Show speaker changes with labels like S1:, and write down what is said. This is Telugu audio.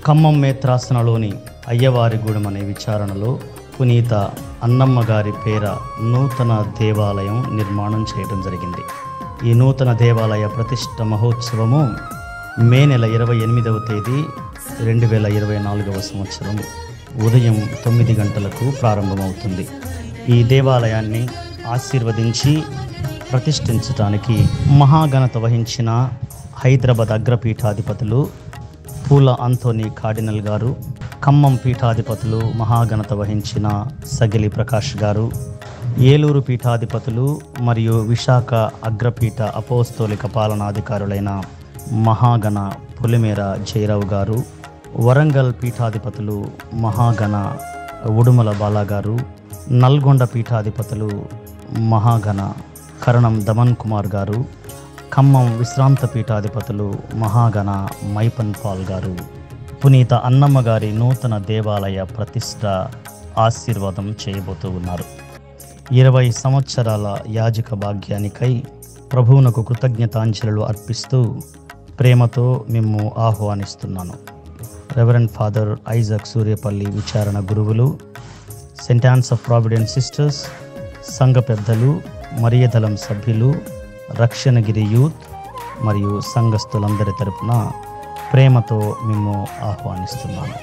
S1: ఖమ్మం మేత్రాసనలోని అయ్యవారిగూడెం అనే విచారణలో పునీత అన్నమ్మ గారి పేర నూతన దేవాలయం నిర్మాణం చేయడం జరిగింది. ఈ నూతన దేవాలయ ప్రతిష్ఠ మహోత్సవము మే నెల 28వ తేదీ 2024 సంవత్సరం ఉదయం 9 గంటలకు ప్రారంభమవుతుంది. ఈ దేవాలయాన్ని ఆశీర్వదించి ప్రతిష్ఠించడానికి మహాఘనత వహించిన హైదరాబాద్ అగ్రపీఠాధిపతులు పూల ఆంథోనీ కార్డినల్ గారు, ఖమ్మం పీఠాధిపతులు మహాఘనత వహించిన సగిలి ప్రకాష్ గారు, ఏలూరు పీఠాధిపతులు మరియు విశాఖ అగ్రపీఠ అపోస్తోలిక పాలనాధికారులైన మహాగణ పులిమేర జయరావు గారు, వరంగల్ పీఠాధిపతులు మహాగణ ఉడుమల బాలా గారు, నల్గొండ పీఠాధిపతులు మహాగణ కరణం దమన్ కుమార్ గారు, ఖమ్మం విశ్రాంత పీఠాధిపతులు మహాగణ మైపన్ పాల్ గారు పునీత అన్నమ్మ గారి నూతన దేవాలయ ప్రతిష్ఠ ఆశీర్వాదం చేయబోతూ ఉన్నారు. 20 సంవత్సరాల యాజక భాగ్యానికై ప్రభువునకు కృతజ్ఞతాంజలులు అర్పిస్తూ ప్రేమతో మిమ్ము ఆహ్వానిస్తున్నాను. రెవరెండ్ ఫాదర్ ఐజాక్ సూర్యపల్లి విచారణ గురువులు, Saint yawns of providence sisters, సంఘ పెద్దలు, మరియదళం సభ్యులు, రక్షణగిరి యూత్ మరియు సంఘస్థులందరి తరపున ప్రేమతో మిమ్ము ఆహ్వానిస్తున్నాను.